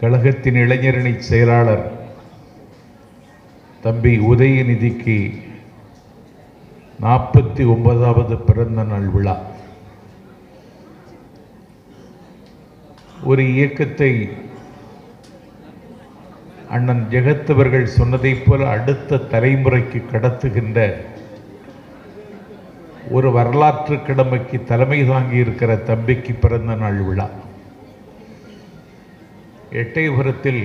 கழகத்தின் இளைஞரணி செயலாளர் தம்பி உதயநிதிக்கு 49வது பிறந்த நாள் விழா. ஒரு இயக்கத்தை அண்ணன் ஜெகத் அவர்கள் சொன்னதைப் போல அடுத்த தலைமுறைக்கு கடத்துகின்ற ஒரு வரலாற்று கடமைக்கு தலைமை தாங்கி இருக்கிற தம்பிக்கு பிறந்த நாள் விழா. எட்டயபுரத்தில்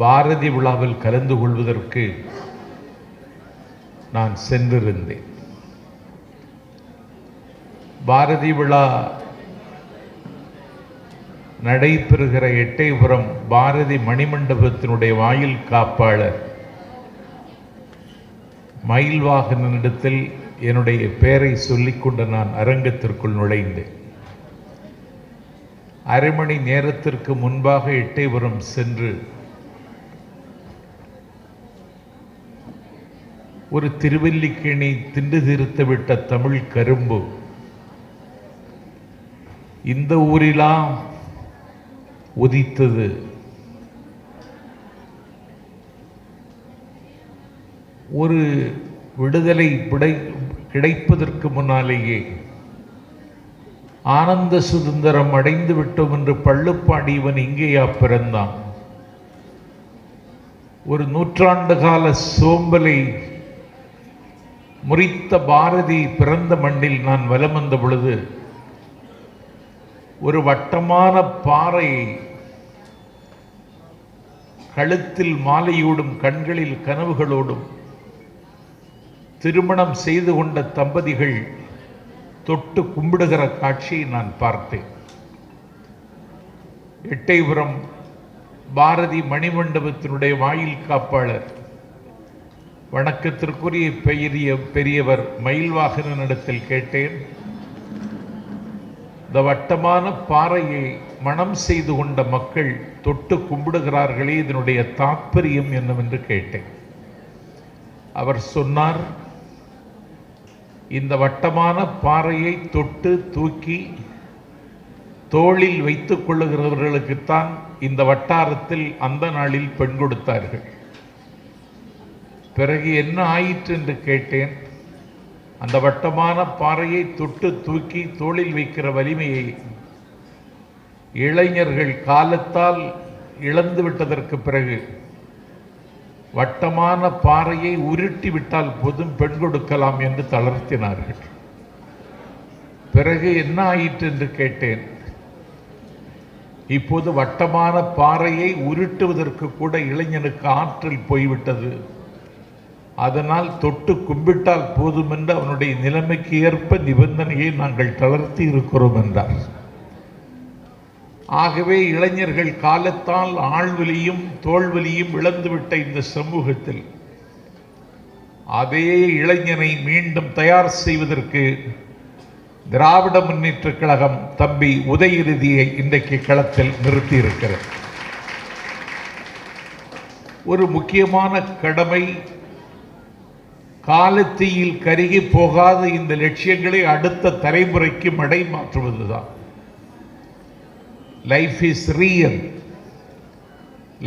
பாரதி விழாவில் கலந்து கொள்வதற்கு நான் சென்றிருந்தேன். பாரதி விழா நடைபெறுகிற எட்டயபுரம் பாரதி மணிமண்டபத்தினுடைய வாயில் காப்பாளர் மயில்வாகனிடத்தில் என்னுடைய பெயரை சொல்லிக்கொண்டு நான் அரங்கத்திற்குள் நுழைந்தேன். அரை மணி நேரத்திற்கு முன்பாக எட்டயபுரம் சென்று ஒரு திருவல்லிக்கேணி திண்டு தீர்த்துவிட்ட தமிழ் கரும்பு இந்த ஊரிலாம் உதித்தது. ஒரு விடுதலை கிடைப்பதற்கு முன்னாலேயே ஆனந்த சுதந்திரம் அடைந்து விட்டோம் என்று பள்ளுப்பாடி இவன் இங்கேயா பிறந்தான். ஒரு நூற்றாண்டு கால சோம்பலை முறித்த பாரதி பிறந்த மண்ணில் நான் வலம் வந்த பொழுது ஒரு வட்டமான பாறை கழுத்தில் மாலையோடும் கண்களில் கனவுகளோடும் திருமணம் செய்து கொண்ட தம்பதிகள் தொட்டு கும்பிடுகிற காட்சியை நான் பார்த்தேன். எட்டயபுரம் பாரதி மணிமண்டபத்தினுடைய வாயில் காப்பாளர் வணக்கத்திற்குரிய பெரியவர் மயில்வாகனிடத்தில் கேட்டேன், இந்த வட்டமான பாறையை மனம் செய்து கொண்ட மக்கள் தொட்டு கும்பிடுகிறார்களே, இதனுடைய தாற்பயம் என்னவென்று கேட்டேன். அவர் சொன்னார், இந்த வட்டமான பாறையை தொட்டு தூக்கி தோளில் வைத்துக் கொள்ளுகிறவர்களுக்குத்தான் இந்த வட்டாரத்தில் அந்த நாளில் பெண் கொடுத்தார்கள். பிறகு என்ன ஆயிற்று என்று கேட்டேன். அந்த வட்டமான பாறையை தொட்டு தூக்கி தோளில் வைக்கிற வலிமையை இளைஞர்கள் காலத்தால் இழந்து விட்டதற்கு பிறகு வட்டமான பாறையை உருட்டி விட்டால் போதும் பெண் கொடுக்கலாம் என்று தளர்த்தினார்கள். பிறகு என்ன ஆயிற்று என்று கேட்டேன். இப்போது வட்டமான பாறையை உருட்டுவதற்கு கூட இளைஞனுக்கு ஆற்றல் போய்விட்டது. அதனால் தொட்டு கும்பிட்டால் போதும் என்று அவனுடைய நிலைமைக்கு ஏற்ப நிபந்தனையை நாங்கள் தளர்த்தி இருக்கிறோம் என்றார். ஆகவே இளைஞர்கள் காலத்தால் ஆழ்வலியும் தோல்வலியும் இழந்துவிட்ட இந்த சமூகத்தில் அதே இளைஞனை மீண்டும் தயார் செய்வதற்கு திராவிட முன்னேற்ற கழகம் தம்பி உதயநிதியை இன்றைக்கு களத்தில் நிறுத்தி இருக்கிறது. ஒரு முக்கியமான கடமை, காலத்தீயில் கருகி போகாத இந்த லட்சியங்களை அடுத்த தலைமுறைக்கு மடை மாற்றுவதுதான். Life is real,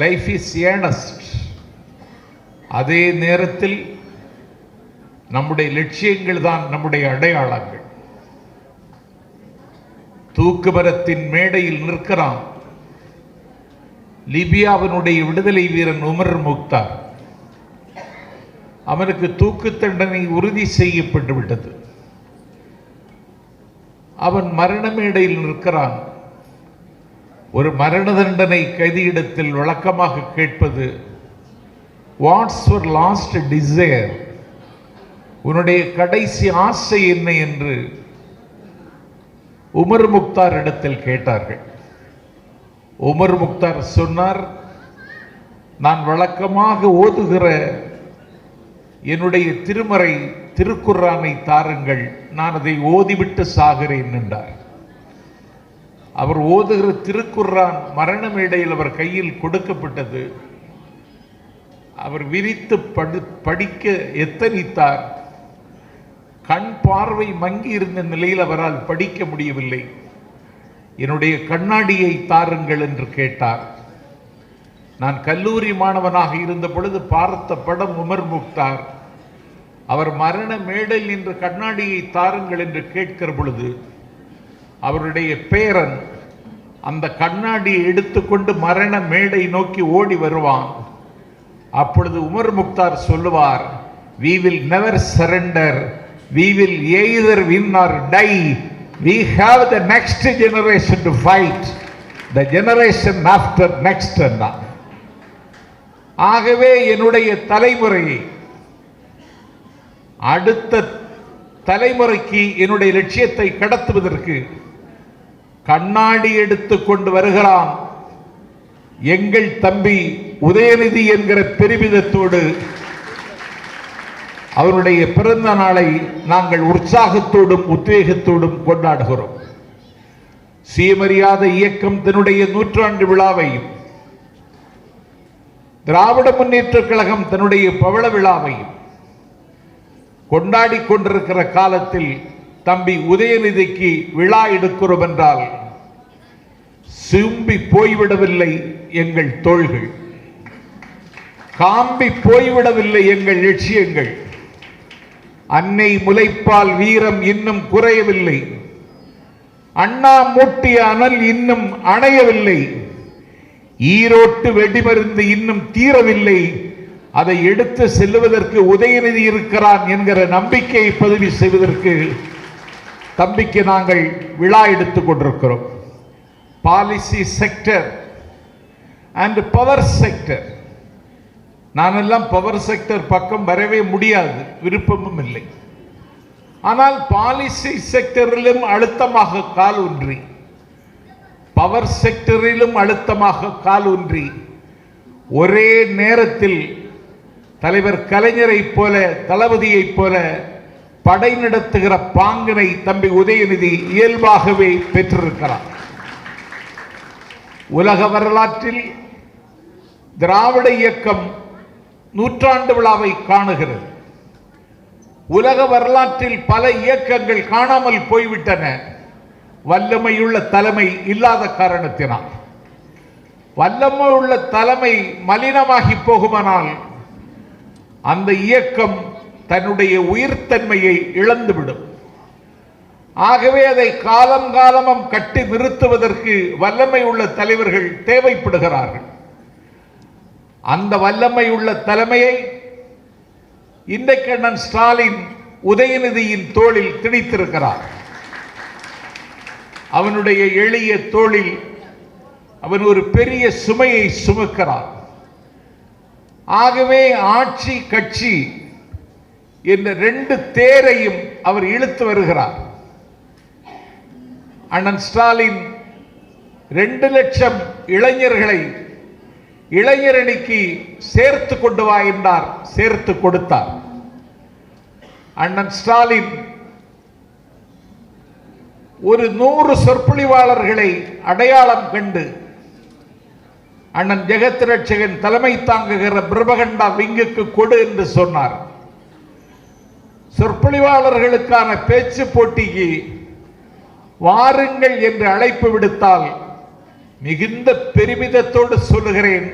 life is earnest. அதே நேரத்தில் நம்முடைய லட்சியங்கள் தான் நம்முடைய அடையாளங்கள். தூக்குமரத்தின் மேடையில் நிற்கிறான் லிபியாவினுடைய விடுதலை வீரன் உமர் முக்தார். அவனுக்கு தூக்கு தண்டனை உறுதி செய்யப்பட்டு விட்டது. அவன் மரண மேடையில் நிற்கிறான். ஒரு மரண தண்டனை கைதியிடத்தில் வழக்கமாக கேட்பது, வாட்ஸ் யுவர் லாஸ்ட் டிசைர், உன்னுடைய கடைசி ஆசை என்ன என்று உமர் முக்தார் இடத்தில் கேட்டார்கள். உமர் முக்தார் சொன்னார், நான் வழக்கமாக ஓதுகிற என்னுடைய திருமறை திருக்குர்ஆனை தாருங்கள், நான் அதை ஓதிவிட்டு சாகிறேன் என்றார். அவர் ஓதுகிற திருக்குர்ஆன் மரண மேடையில் அவர் கையில் கொடுக்கப்பட்டது. அவர் விரித்து படிக்க எத்தனித்தார். கண் பார்வை மங்கி இருந்த நிலையில் அவரால் படிக்க முடியவில்லை. என்னுடைய கண்ணாடியை தாருங்கள் என்று கேட்டார். நான் கல்லூரி மாணவனாக இருந்த பொழுது பார்த்த படம் உமர் முக்தார். அவர் மரண மேடையில் நின்று கண்ணாடியை தாருங்கள் என்று கேட்கிற பொழுது அவருடைய பேரன் அந்த கண்ணாடியை எடுத்துக்கொண்டு மரண மேடை நோக்கி ஓடி வருவான். அப்பொழுது உமர் முக்தார் சொல்லுவார், we will never surrender, we will either win or die, we have the next generation to fight, the generation after next. ஆகவே என்னுடைய தலைமுறையை அடுத்த தலைமுறைக்கு என்னுடைய லட்சியத்தை கடத்துவதற்கு கண்ணாடி எடுத்துக்கொண்டு வருகிறான் எங்கள் தம்பி உதயநிதி என்கிற பெருமிதத்தோடு அவருடைய பிறந்த நாளை நாங்கள் உற்சாகத்தோடும் உத்வேகத்தோடும் கொண்டாடுகிறோம். சுயமரியாதை இயக்கம் தன்னுடைய 100ஆண்டு விழாவையும், திராவிட முன்னேற்றக் கழகம் தன்னுடைய பவள விழாவையும் கொண்டாடி கொண்டிருக்கிற காலத்தில் தம்பி உதயநிதிக்கு விழா எடுக்கிறோம் என்றால் சும்பி போய்விடவில்லை எங்கள் தோள்கள், காம்பி போய்விடவில்லை எங்கள் லட்சியங்கள். அன்னை முலைப்பால் வீரம் இன்னும் குறையவில்லை, அண்ணா மூட்டிய அனல் இன்னும் அணையவில்லை, ஈரோட்டு வெடிமருந்து இன்னும் தீரவில்லை, அதை எடுத்து செல்லுவதற்கு உதயநிதி இருக்கிறான் என்கிற நம்பிக்கையை பதிவு செய்வதற்கு தம்பிக்கு நாங்கள் விழா எடுத்துக் கொண்டிருக்கிறோம். Policy sector and power sector, நானெல்லாம் பவர் செக்டர் பக்கம் வரவே முடியாது, விருப்பமும் இல்லை. ஆனால் பாலிசி செக்டரிலும் அழுத்தமாக கால் ஊன்றி, பவர் செக்டரிலும் அழுத்தமாக கால் ஊன்றி ஒரே நேரத்தில் தலைவர் கலைஞரை போல தளபதியைப் போல படை நடத்துகிற பாங்கினை தம்பி உதயநிதி இயல்பாகவே பெற்றிருக்கிறார். உலக வரலாற்றில் திராவிட இயக்கம் 100ஆண்டு விழாவை காணுகிறது. உலக வரலாற்றில் பல இயக்கங்கள் காணாமல் போய்விட்டன, வல்லமையுள்ள தலைமை இல்லாத காரணத்தினால். வல்லமையுள்ள தலைமை மலினமாகி போகுமானால் அந்த இயக்கம் தன்னுடைய உயிர்த்தன்மையை இழந்துவிடும். ஆகவே அதை காலம் காலமும் கட்டி நிறுத்துவதற்கு வல்லமை உள்ள தலைவர்கள் தேவைப்படுகிறார்கள். அந்த வல்லமை உள்ள தலைமையை இன்றைக்கு அண்ணன் ஸ்டாலின் உதயநிதியின் தோளில் திணித்திருக்கிறார். அவனுடைய எளிய தோளில் அவன் ஒரு பெரிய சுமையை சுமக்கிறார். ஆகவே ஆட்சி கட்சி என்ற 2 தேரையும் அவர் இழுத்து வருகிறார். அண்ணன் ஸ்டாலின் 2 லட்சம் இளைஞர்களை இளைஞரணிக்கு சேர்த்து கொண்டு வா என்றார், சேர்த்து கொடுத்தார். அண்ணன் ஸ்டாலின் ஒரு 100 சொற்பொழிவாளர்களை அடையாளம் கண்டு அண்ணன் ஜெகத் ரட்சகன் தலைமை தாங்குகிற பிரபகண்டா விங்குக்கு கொடு என்று சொன்னார். சொற்பொழிவாளர்களுக்கான பேச்சு போட்டிக்கு வாருங்கள் என்று அழைப்பு விடுத்தால் மிகுந்த பெருமிதத்தோடு சொல்லுகிறேன்,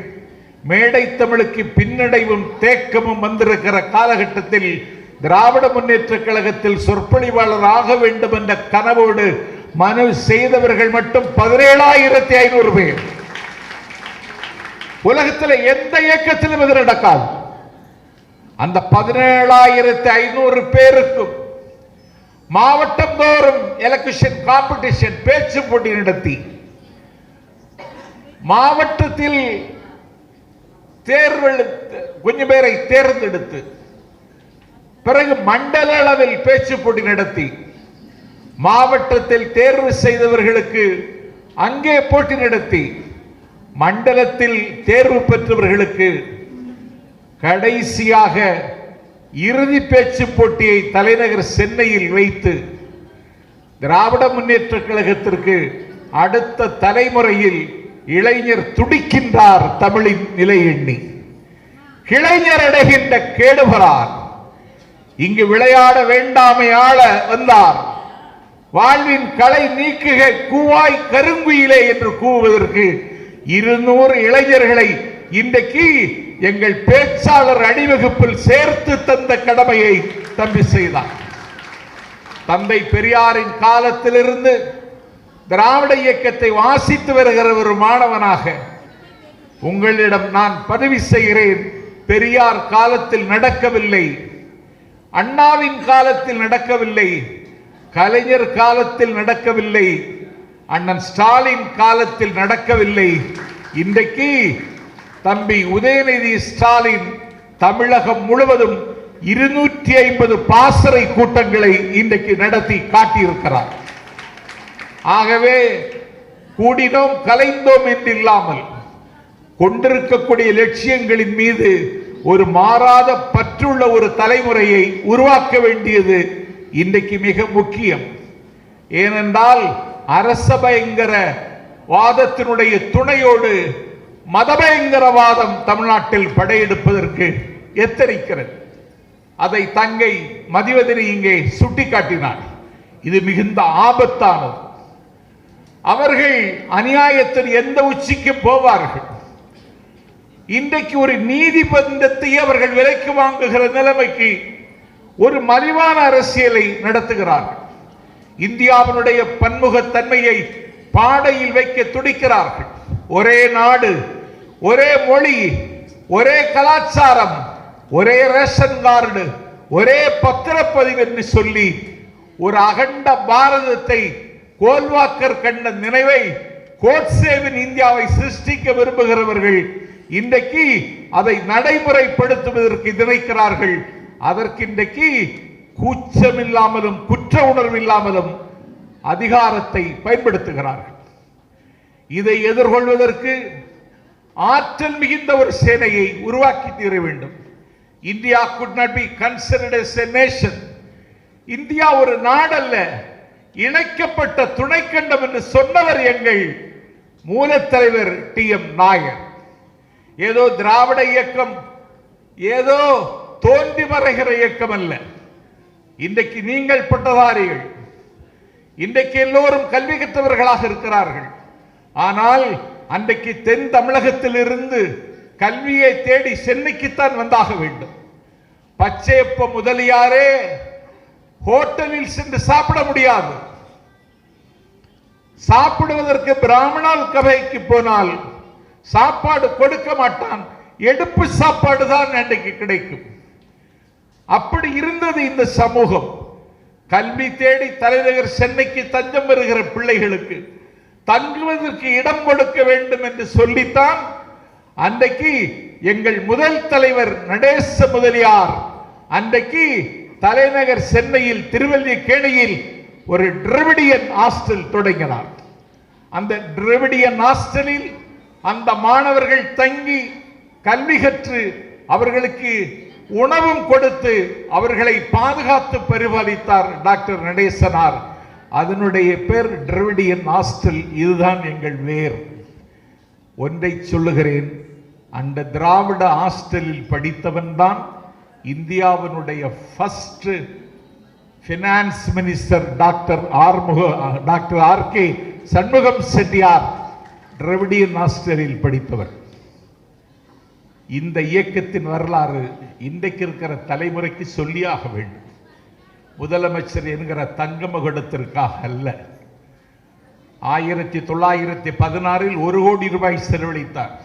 மேடை தமிழுக்கு பின்னடைவும் தேக்கமும் வந்திருக்கிற காலகட்டத்தில் திராவிட முன்னேற்றக் கழகத்தில் சொற்பொழிவாளர் ஆக வேண்டும் என்ற கனவோடு மனு செய்தவர்கள் மட்டும் 17,500 பேர். உலகத்தில் எந்த இயக்கத்திலும் இது நடக்காது. அந்த 17,500 பேருக்கும் மாவட்டம் தோறும் எலக்ஷன் காம்படிஷன் பேச்சு போட்டி நடத்தி மாவட்டத்தில் தேர்வு கொஞ்சம் பேரை தேர்ந்தெடுத்து பிறகு மண்டல அளவில் பேச்சு போட்டி நடத்தி மாவட்டத்தில் தேர்வு செய்தவர்களுக்கு அங்கே போட்டி நடத்தி மண்டலத்தில் தேர்வு பெற்றவர்களுக்கு கடைசியாக இறுதி பேச்சு போட்டியை தலைநகர் சென்னையில் வைத்து திராவிட முன்னேற்றக் கழகத்திற்கு அடுத்த தலைமுறையில் இளைஞர் துடிக்கின்றார். தமிழின் நிலை எண்ணி இளைஞர் அடைகின்ற கேடுகிறார். இங்கு விளையாட வேண்டாமை ஆள வந்தார். வாழ்வின் களை நீக்குக கூவாய் கருங்குயிலே என்று கூவுவதற்கு 200 இளைஞர்களை இன்றைக்கு எங்கள் பேச்சாளர் அணிவகுப்பில் சேர்த்து தந்த கடமையை தம்பி செய்தார். தந்தை பெரியாரின் காலத்திலிருந்து திராவிட இயக்கத்தை வாசித்து வருகிற ஒரு மாணவனாக உங்களிடம் நான் பதிவு செய்கிறேன். பெரியார் காலத்தில் நடக்கவில்லை, அண்ணாவின் காலத்தில் நடக்கவில்லை, கலைஞர் காலத்தில் நடக்கவில்லை, அண்ணன் ஸ்டாலின் காலத்தில் நடக்கவில்லை. இன்றைக்கு தம்பி உதயநிதி ஸ்டாலின் தமிழகம் முழுவதும் 250 பாசறை கூட்டங்களை இன்றைக்கு நடத்தி காட்டியிருக்கிறார். ஆகவே கூடினோம் கலைந்தோம் என்று இல்லாமல் கொண்டிருக்கக்கூடிய லட்சியங்களின் மீது ஒரு மாறாத பற்றுள்ள ஒரு தலைமுறையை உருவாக்க வேண்டியது இன்றைக்கு மிக முக்கியம். ஏனென்றால் அரச பயங்கரவாதத்தினுடைய துணையோடு மதபயங்கரவாதம் தமிழ்நாட்டில் படையெடுப்பதற்கு எத்தரிக்கிறது. அதை தங்கை மதிவதனி இங்கே சுட்டிக்காட்டினார். இது மிகுந்த ஆபத்தானது. அவர்கள் அநியாயத்தின் எந்த உச்சிக்கு போவார்கள். இன்றைக்கு ஒரு நீதிமன்றத்தை அவர்கள் விலைக்கு வாங்குகிற நிலைமைக்கு ஒரு மலிவான அரசியலை நடத்துகிறார்கள். இந்தியாவினுடைய பன்முகத்தன்மையை பாடையில் வைக்க துடிக்கிறார்கள். ஒரே நாடு, ஒரே மொழி, ஒரே கலாச்சாரம், ஒரே ரேஷன் கார்டு, ஒரே பத்திரப்பதிவு என்று சொல்லி ஒரு அகண்ட பாரதத்தை கோல்வாக்கர் கண்ட நினைவை கோட்சேவின் இந்தியாவை சிருஷ்டிக்க விரும்புகிறவர்கள் இன்றைக்கு அதை நடைமுறைப்படுத்துவதற்கு நினைக்கிறார்கள். அதற்கு இன்றைக்கு கூச்சமில்லாமலும் குற்ற உணர்வு இல்லாமலும் அதிகாரத்தை பயன்படுத்துகிறார்கள். இதை எதிர்கொள்வதற்கு ஆற்றல் மிகுந்த ஒரு சேனையை உருவாக்கி தீர வேண்டும். India could not be considered as a nation. India ஒரு நாடல்ல, இணைக்கப்பட்ட துணைக்கண்டம் என்று சொன்னவர் எங்கள் மூலத்தலைவர் டி.எம். நாயர். ஏதோ திராவிட இயக்கம் ஏதோ தோன்றி மறைகிற இயக்கம் அல்ல. இன்றைக்கு நீங்கள் பட்டதாரிகள், இன்றைக்கு எல்லோரும் கல்வி கற்றவர்களாக இருக்கிறார்கள். ஆனால் அன்றைக்கு தென் தமிழகத்தில் இருந்து கல்வியை தேடி சென்னைக்குத்தான் வந்தாக வேண்டும். பச்சையப்ப முதலியாரே ஹோட்டலில் சென்று சாப்பிட முடியாது. சாப்பிடுவதற்கு பிராமணால் கவைக்கு போனால் சாப்பாடு கொடுக்க மாட்டான், எடுப்பு சாப்பாடு தான் அன்றைக்கு கிடைக்கும். அப்படி இருந்தது இந்த சமூகம். கல்வி தேடி தலைநகர் சென்னைக்கு தஞ்சம் வருகிற பிள்ளைகளுக்கு தங்குவதற்கு இடம் கொடுக்க வேண்டும் என்று சொல்லித்தான் அன்றைக்கு எங்கள் முதல் தலைவர் நடேச முதலியார் அன்றைக்கு தலைநகர் சென்னையில் திருவல்லிக்கேணியில் ஒரு டிராவிடியன் ஹாஸ்டல் தொடங்கினார். அந்த டிராவிடியன் ஹாஸ்டலில் அந்த மாணவர்கள் தங்கி கல்வி கற்று அவர்களுக்கு உணவும் கொடுத்து அவர்களை பாதுகாத்து பரிபாலித்தார் டாக்டர் நடேசனார். அதனுடைய பேர் டிராவிடியன் ஹாஸ்டல். இதுதான் எங்கள் வேர். ஒன்றை சொல்லுகிறேன், அந்த திராவிட ஹாஸ்டலில் படித்தவன் தான் இந்தியாவினுடைய first finance minister doctor RK. Shanmugam Chettiar Dravidian ஹாஸ்டலில் படித்தவர். இந்த இயக்கத்தின் வரலாறு இன்றைக்கு இருக்கிற தலைமுறைக்கு சொல்லியாக வேண்டும். முதலமைச்சர் என்கிற தங்க மகுடத்திற்காக அல்ல. 1916 1 கோடி ரூபாய் செலவழித்தார்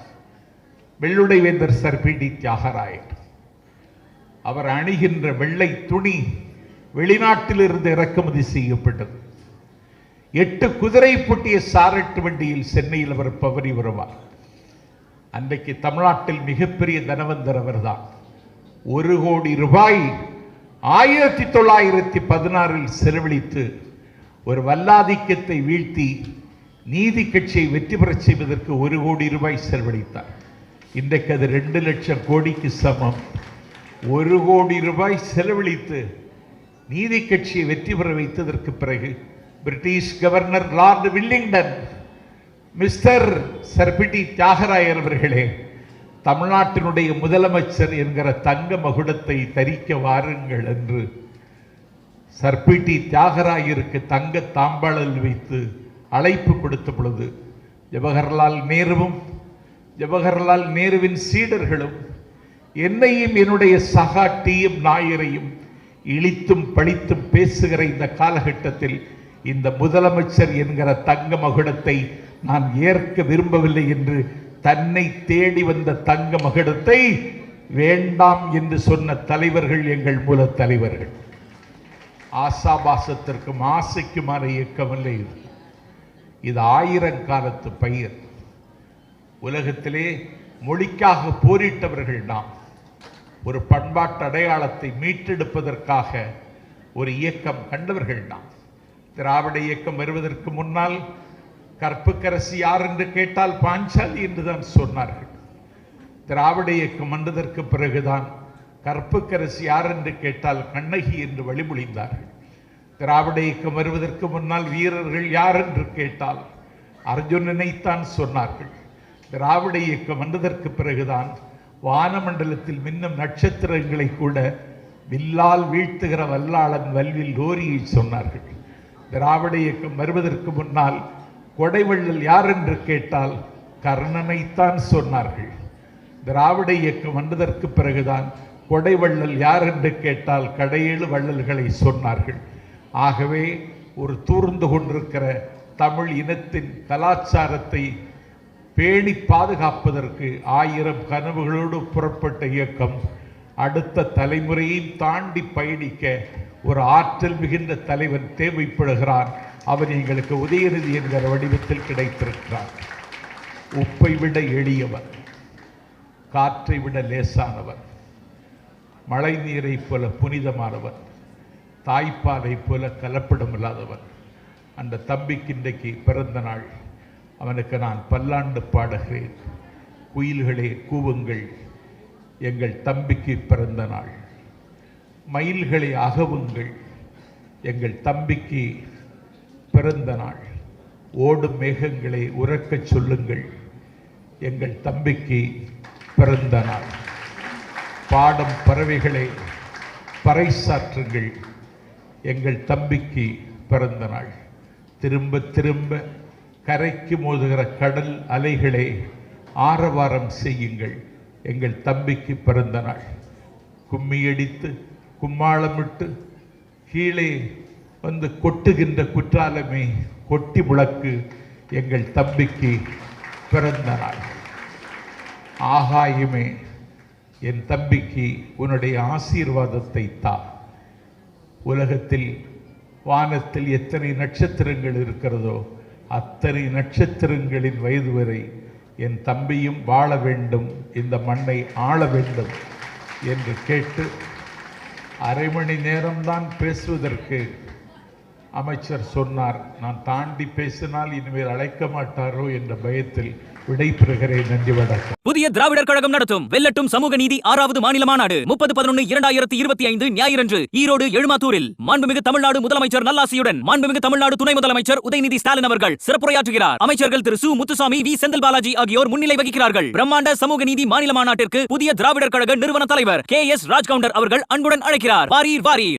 வெள்ளுடை வேந்தர் சர் பி.டி. தியாகராயர். அவர் அணிகின்ற வெள்ளை துணி வெளிநாட்டிலிருந்து இறக்குமதி செய்யப்பட்டது. 8 குதிரை பூட்டிய சாரட்டு வண்டியில் சென்னையில் அவர் பவனி வருவார். அன்றைக்கு தமிழ்நாட்டில் மிகப்பெரிய தனவந்தர் அவர் தான். 1 கோடி ரூபாய் 1916 செலவழித்து ஒரு வல்லாதிக்கத்தை வீழ்த்தி நீதி கட்சியை வெற்றி பெறச் செய்வதற்கு 1 கோடி ரூபாய் செலவழித்தார். இன்றைக்கு அது 2 லட்சம் கோடிக்கு சமம். 1 கோடி ரூபாய் செலவழித்து நீதி கட்சியை வெற்றி பெற வைத்ததற்கு பிறகு British governor Lord Willingdon, mister sir P T. Thiyagarayar அவர்களே, தமிழ்நாட்டினுடைய முதலமைச்சர் என்கிற தங்க மகுடத்தை தரிக்க வாருங்கள் என்று சர்பிடி தியாகராயருக்கு தங்க தாம்பாளல் வைத்து அழைப்பு கொடுத்த பொழுது ஜவஹர்லால் நேருவின் சீடர்களும் என்னையும் என்னுடைய சகா டி.எம். நாயரையும் இழித்தும் பழித்தும் பேசுகிற இந்த காலகட்டத்தில் இந்த முதலமைச்சர் என்கிற தங்க மகுடத்தை நான் ஏற்க விரும்பவில்லை என்று தன்னை தேடி வந்த தங்க மகுடத்தை வேண்டாம் என்று சொன்ன தலைவர்கள் எங்கள் மூல தலைவர்கள். ஆசாபாசத்திற்கும் ஆசைக்குமான இயக்கமில்லை இது ஆயிரங்காலத்து பயிர். உலகத்திலே மொழிக்காக போரிட்டவர்கள் நாம். ஒரு பண்பாட்டு அடையாளத்தை மீட்டெடுப்பதற்காக ஒரு இயக்கம் கண்டவர்கள் நாம். திராவிட இயக்கம் வருவதற்கு முன்னால் கற்புக்கரசி யார் என்று கேட்டால் பாஞ்சாலி என்றுதான் சொன்னார்கள். திராவிட இயக்கம் வந்ததற்கு பிறகுதான் கற்புக்கரசி யார் என்று கேட்டால் கண்ணகி என்று வழிமொழிந்தார்கள். திராவிட இயக்கம் வருவதற்கு முன்னால் வீரர்கள் யார் என்று கேட்டால் அர்ஜுனனைத்தான் சொன்னார்கள். திராவிட இயக்கம் வந்ததற்கு பிறகுதான் வானமண்டலத்தில் மின்னும் நட்சத்திரங்களை கூட வில்லால் வீழ்த்துகிற வல்லாளன் வல்வில் லோரியை சொன்னார்கள். திராவிட இயக்கம் வருவதற்கு முன்னால் கொடைவள்ளல் யார் என்று கேட்டால் கர்ணனைத்தான் சொன்னார்கள். திராவிட இயக்கம் வந்ததற்கு பிறகுதான் கொடைவள்ளல் யார் என்று கேட்டால் கடையேழு வள்ளல்களை சொன்னார்கள். ஆகவே ஒரு தூர்ந்து கொண்டிருக்கிற தமிழ் இனத்தின் கலாச்சாரத்தை பேணி பாதுகாப்பதற்கு 1000 கனவுகளோடு புறப்பட்ட இயக்கம் அடுத்த தலைமுறையையும் தாண்டி பயணிக்க ஒரு ஆற்றல் மிகுந்த தலைவன் தேவைப்படுகிறான். அவன் எங்களுக்கு உதயநிதி என்கிற வடிவத்தில் கிடைத்திருக்கிறான். உப்பை விட எளியவன், காற்றை விட லேசானவன், மழை நீரை போல புனிதமானவன், தாய்ப்பாலை போல கலப்படமில்லாதவன். அந்த தம்பிக்கு இன்றைக்கு பிறந்த நாள். அவனுக்கு நான் பல்லாண்டு பாடுகிறேன். குயில்களே கூவுங்கள், எங்கள் தம்பிக்கு பிறந்த நாள். மயில்களை அகவுங்கள், எங்கள் தம்பிக்கு பிறந்த நாள். ஓடும் மேகங்களை உறக்கச் சொல்லுங்கள், எங்கள் தம்பிக்கு பிறந்த நாள். பாடும் பறவைகளை பறைசாற்றுங்கள், எங்கள் தம்பிக்கு பிறந்த நாள். திரும்ப திரும்ப கரைக்கு மோதுகிற கடல் அலைகளை ஆரவாரம் செய்யுங்கள், எங்கள் தம்பிக்கு பிறந்த நாள். கும்மியடித்து கும்மாளமிட்டு கீழே வந்து கொட்டுகின்ற குற்றாலமே கொட்டி முழக்கு, எங்கள் தம்பிக்கு பிறந்த நாள். ஆகாயமே என் தம்பிக்கு உன்னுடைய ஆசீர்வாதத்தை தா. உலகத்தில் வானத்தில் எத்தனை நட்சத்திரங்கள் இருக்கிறதோ அத்தனை நட்சத்திரங்களின் வயது வரை என் தம்பியும் வாழ வேண்டும், இந்த மண்ணை ஆள வேண்டும் என்று கேட்டு 1/2 மணி நேரம்தான் பேசுவதற்கு அமைச்சர் சொன்னார். நான் தாண்டி பேசினால் இனிமேல் அழைக்க மாட்டாரோ என்ற பயத்தில் விடைபெறுகிறேன். நன்றி, வணக்கம். புதிய திராவிடர் கழகம் நடத்தும் வெல்லட்டும் சமூக நீதி 6வது மாநில மாநாடு 30/11/2025 ஞாயிறன்று ஈரோடு எழுமாத்தூரில் மாண்புமிகு தமிழ்நாடு முதலமைச்சர் நல்லாசியுடன் மாண்புமிகு தமிழ்நாடு துணை முதலமைச்சர் உதயநிதி ஸ்டாலின் அவர்கள் சிறப்புரையாற்றுகிறார். அமைச்சர்கள் திரு சு முத்துசாமி, வி செந்தில் பாலாஜி ஆகியோர் முன்னிலை வகிக்கிறார்கள். பிரம்மாண்ட சமூக நீதி மாநில மாநாட்டிற்கு புதிய திராவிடர் கழக நிறுவன தலைவர் KS ராஜ்கவுண்டர் அவர்கள் அன்புடன் அழைக்கிறார். வாரீர் வாரீர்.